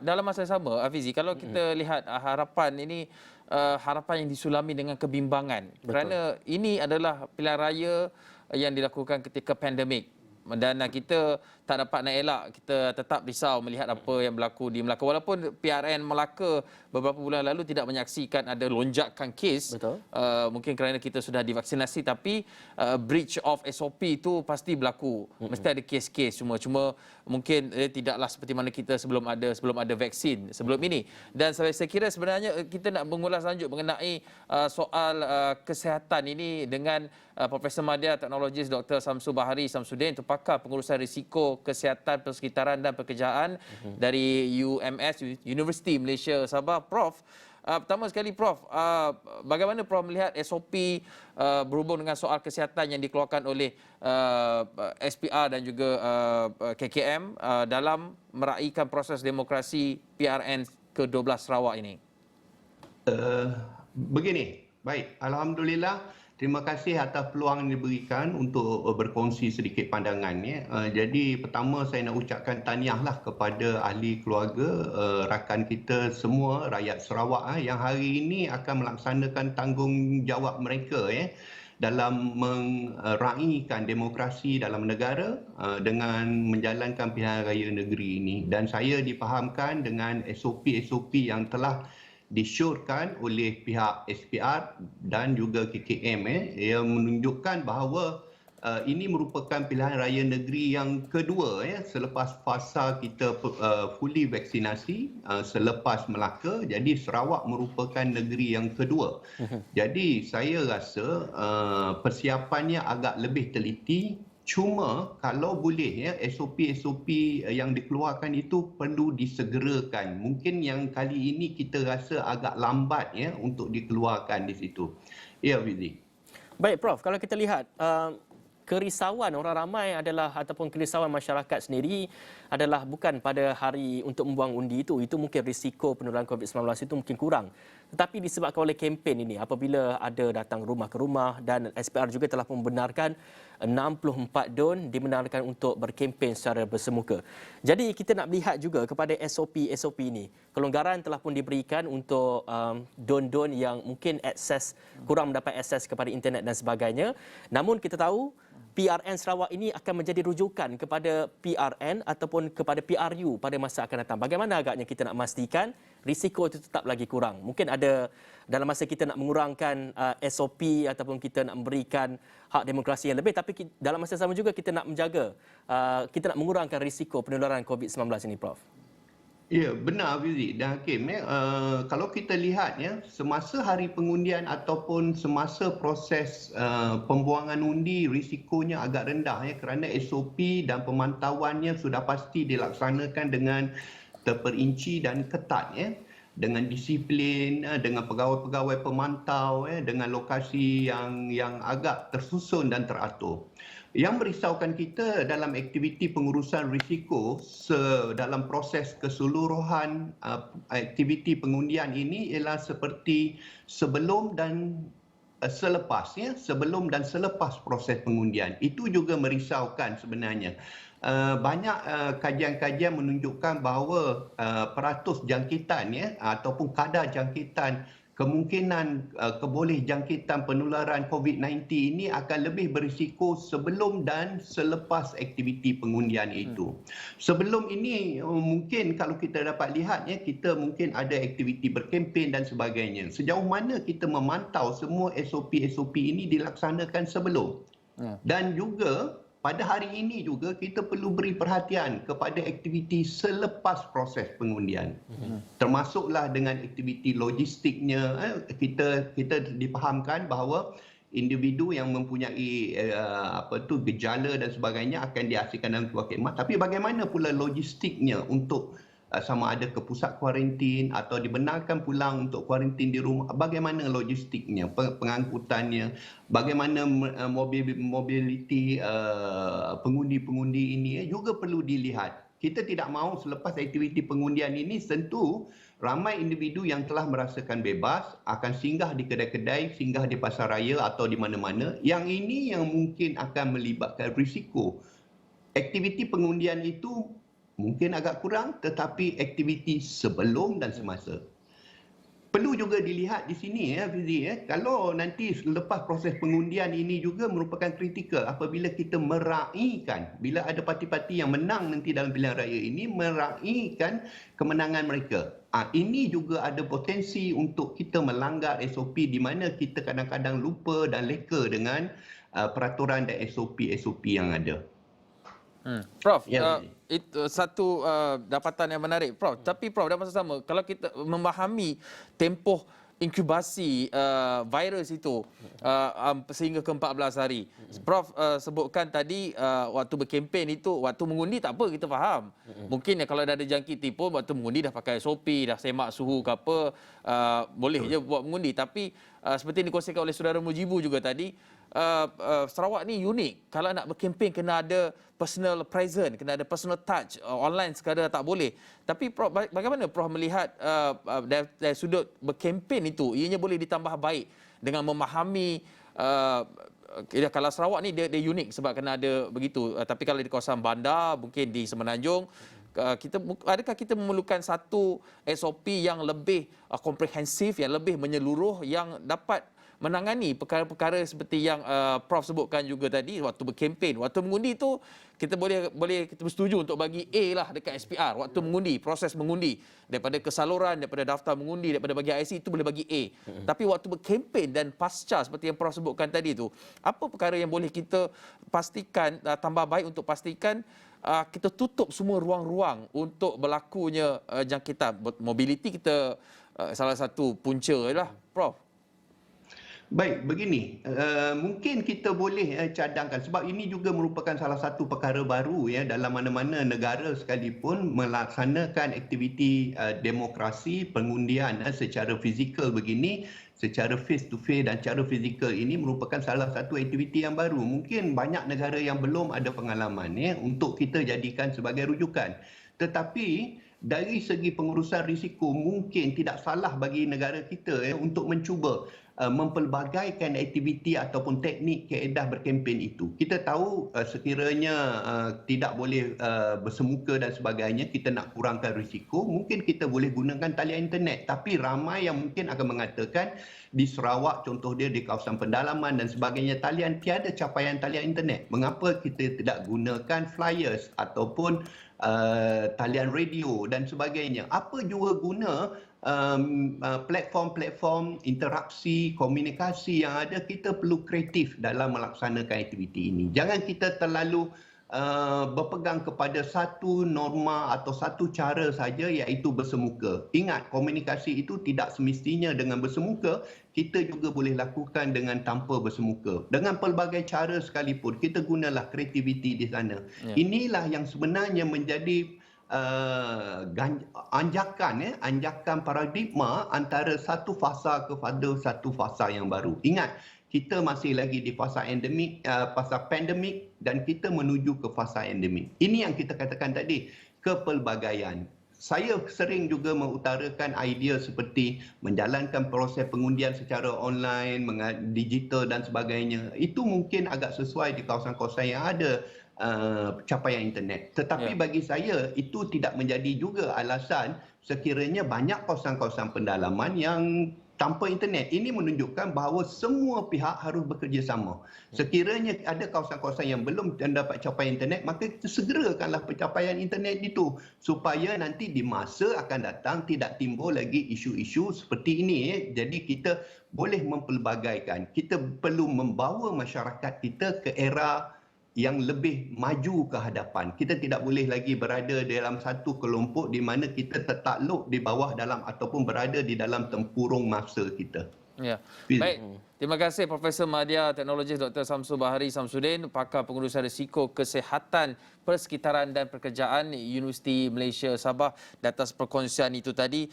Dalam masa yang sama, Hafizi, kalau kita lihat harapan ini harapan yang disulami dengan kebimbangan. Betul. Kerana ini adalah pilihan raya yang dilakukan ketika pandemik. Dan kita tak dapat nak elak, kita tetap risau melihat apa yang berlaku di Melaka. Walaupun PRN Melaka beberapa bulan lalu tidak menyaksikan ada lonjakan kes, Betul. mungkin kerana kita sudah divaksinasi, tapi breach of SOP itu pasti berlaku. Mesti ada kes-kes semua. Cuma mungkin tidaklah seperti mana kita sebelum ada vaksin sebelum ini. Dan saya kira sebenarnya kita nak mengulas lanjut mengenai soal kesihatan ini dengan Profesor Madya Teknologis Dr. Samsul Bahari Samsudin, itu pakar pengurusan risiko kesihatan persekitaran dan pekerjaan dari UMS, Universiti Malaysia Sabah. Prof, pertama sekali Prof, bagaimana Prof melihat SOP berhubung dengan soal kesihatan yang dikeluarkan oleh SPR dan juga KKM dalam meraihkan proses demokrasi PRN ke-12 Sarawak ini? Begini, baik. Alhamdulillah, terima kasih atas peluang yang diberikan untuk berkongsi sedikit pandangannya. Jadi pertama saya nak ucapkan tahniahlah kepada ahli keluarga, rakan kita semua, rakyat Sarawak yang hari ini akan melaksanakan tanggungjawab mereka dalam meraihkan demokrasi dalam negara dengan menjalankan pilihan raya negeri ini. Dan saya difahamkan dengan SOP-SOP yang telah disyorkan oleh pihak SPR dan juga KKM yang menunjukkan bahawa ini merupakan pilihan raya negeri yang kedua selepas fasa kita fully vaksinasi selepas Melaka. Jadi Sarawak merupakan negeri yang kedua. Jadi saya rasa persiapannya agak lebih teliti. Cuma kalau boleh SOP-SOP yang dikeluarkan itu perlu disegerakan. Mungkin yang kali ini kita rasa agak lambat untuk dikeluarkan di situ. Ya, Fizi. Baik Prof, kalau kita lihat kerisauan orang ramai adalah ataupun kerisauan masyarakat sendiri adalah bukan pada hari untuk membuang undi itu mungkin risiko penularan COVID-19 itu mungkin kurang. Tetapi disebabkan oleh kempen ini apabila ada datang rumah ke rumah dan SPR juga telah membenarkan 64 don dibenarkan untuk berkempen secara bersemuka. Jadi kita nak melihat juga kepada SOP ini. Kelonggaran telah pun diberikan untuk don-don yang mungkin kurang mendapat akses kepada internet dan sebagainya. Namun kita tahu PRN Sarawak ini akan menjadi rujukan kepada PRN ataupun kepada PRU pada masa akan datang. Bagaimana agaknya kita nak memastikan risiko itu tetap lagi kurang? Mungkin ada dalam masa kita nak mengurangkan SOP ataupun kita nak memberikan hak demokrasi yang lebih, tapi dalam masa sama juga kita nak menjaga, kita nak mengurangkan risiko penularan COVID-19 ini, Prof. Ya, benar Fizi dan Hakim. Kalau kita lihat semasa hari pengundian ataupun semasa proses pembuangan undi, risikonya agak rendah kerana SOP dan pemantauannya sudah pasti dilaksanakan dengan terperinci dan ketat dengan disiplin, dengan pegawai-pegawai pemantau, dengan lokasi yang agak tersusun dan teratur. Yang merisaukan kita dalam aktiviti pengurusan risiko dalam proses keseluruhan aktiviti pengundian ini ialah seperti sebelum dan selepas proses pengundian. Itu juga merisaukan sebenarnya. Banyak kajian-kajian menunjukkan bahawa peratus jangkitan ataupun kadar jangkitan kemungkinan keboleh jangkitan penularan COVID-19 ini akan lebih berisiko sebelum dan selepas aktiviti pengundian itu. Sebelum ini mungkin kalau kita dapat lihat kita mungkin ada aktiviti berkempen dan sebagainya. Sejauh mana kita memantau semua SOP-SOP ini dilaksanakan sebelum. Dan juga pada hari ini juga kita perlu beri perhatian kepada aktiviti selepas proses pengundian. Termasuklah dengan aktiviti logistiknya. Kita dipahamkan bahawa individu yang mempunyai gejala dan sebagainya akan diasingkan dalam keluarga khidmat. Tapi bagaimana pula logistiknya untuk sama ada ke pusat kuarantin atau dibenarkan pulang untuk kuarantin di rumah, bagaimana logistiknya, pengangkutannya, bagaimana mobiliti pengundi-pengundi ini juga perlu dilihat. Kita tidak mahu selepas aktiviti pengundian ini tentu ramai individu yang telah merasakan bebas akan singgah di kedai-kedai, singgah di pasar raya atau di mana-mana. Yang ini yang mungkin akan melibatkan risiko. Aktiviti pengundian itu mungkin agak kurang, tetapi aktiviti sebelum dan semasa. Perlu juga dilihat di sini ya Fizi ya, kalau nanti selepas proses pengundian ini juga merupakan kritikal apabila kita meraihkan, bila ada parti-parti yang menang nanti dalam pilihan raya ini meraihkan kemenangan mereka. Ini juga ada potensi untuk kita melanggar SOP di mana kita kadang-kadang lupa dan leka dengan peraturan dan SOP yang ada. Prof, Ya, itu satu dapatan yang menarik, Prof. Tapi Prof, dalam masa sama, kalau kita memahami tempoh inkubasi virus itu sehingga ke 14 hari. Prof sebutkan tadi waktu berkempen itu, waktu mengundi tak apa, kita faham. Mungkin ya kalau dah ada jangkiti pun waktu mengundi dah pakai SOP, dah semak suhu ke apa, boleh je buat mengundi. Tapi seperti dikongsikan oleh saudara Mujibu juga tadi, Sarawak ni unik. Kalau nak berkempen kena ada personal presence, kena ada personal touch. Online sekadar tak boleh. Tapi Prof, bagaimana Prof melihat dari sudut berkempen itu, ianya boleh ditambah baik dengan memahami kalau Sarawak ni dia unik sebab kena ada begitu. Tapi kalau di kawasan bandar, mungkin di Semenanjung, adakah kita memerlukan satu SOP yang lebih komprehensif, yang lebih menyeluruh, yang dapat menangani perkara-perkara seperti yang Prof sebutkan juga tadi waktu berkempen, waktu mengundi tu kita boleh kita bersetuju untuk bagi A lah dekat SPR waktu mengundi, proses mengundi, daripada kesaluran, daripada daftar mengundi, daripada bagi IC itu boleh bagi A. Tapi waktu berkempen dan pasca seperti yang Prof sebutkan tadi tu, apa perkara yang boleh kita pastikan tambah baik untuk pastikan kita tutup semua ruang-ruang untuk berlakunya jangkitan. Mobiliti kita salah satu punca lah, Prof. Baik, begini, mungkin kita boleh cadangkan sebab ini juga merupakan salah satu perkara baru ya dalam mana-mana negara sekalipun melaksanakan aktiviti demokrasi pengundian secara fizikal begini, secara face to face dan cara fizikal ini merupakan salah satu aktiviti yang baru. Mungkin banyak negara yang belum ada pengalaman ya untuk kita jadikan sebagai rujukan. Tetapi dari segi pengurusan risiko mungkin tidak salah bagi negara kita ya untuk mencuba mempelbagaikan aktiviti ataupun teknik kaedah berkempen itu. Kita tahu sekiranya tidak boleh bersemuka dan sebagainya, kita nak kurangkan risiko, mungkin kita boleh gunakan talian internet. Tapi ramai yang mungkin akan mengatakan di Sarawak contoh dia di kawasan pendalaman dan sebagainya, tiada capaian talian internet. Mengapa kita tidak gunakan flyers ataupun talian radio dan sebagainya? Apa juga guna platform-platform interaksi, komunikasi yang ada, kita perlu kreatif dalam melaksanakan aktiviti ini. Jangan kita terlalu berpegang kepada satu norma atau satu cara saja iaitu bersemuka. Ingat, komunikasi itu tidak semestinya dengan bersemuka, kita juga boleh lakukan dengan tanpa bersemuka. Dengan pelbagai cara sekalipun, kita gunalah kreativiti di sana. Ya. Inilah yang sebenarnya menjadi anjakan paradigma antara satu fasa kepada satu fasa yang baru. Ingat, kita masih lagi di fasa endemik, fasa pandemik dan kita menuju ke fasa endemik. Ini yang kita katakan tadi, kepelbagaian. Saya sering juga mengutarakan idea seperti menjalankan proses pengundian secara online, digital dan sebagainya. Itu mungkin agak sesuai di kawasan-kawasan yang ada capaian internet. Tetapi bagi saya itu tidak menjadi juga alasan sekiranya banyak kawasan-kawasan pendalaman yang tanpa internet. Ini menunjukkan bahawa semua pihak harus bekerjasama. Sekiranya ada kawasan-kawasan yang belum mendapat capaian internet, maka kita segerakanlah pencapaian internet itu supaya nanti di masa akan datang tidak timbul lagi isu-isu seperti ini. Jadi kita boleh mempelbagaikan. Kita perlu membawa masyarakat kita ke era yang lebih maju ke hadapan. Kita tidak boleh lagi berada dalam satu kelompok di mana kita tertakluk di bawah dalam ataupun berada di dalam tempurung masa kita. Ya. Baik. Terima kasih Profesor Madya Teknologi Dr. Samsul Bahari Samsudin, pakar pengurusan risiko kesihatan persekitaran dan pekerjaan Universiti Malaysia Sabah, di atas perkongsian itu tadi.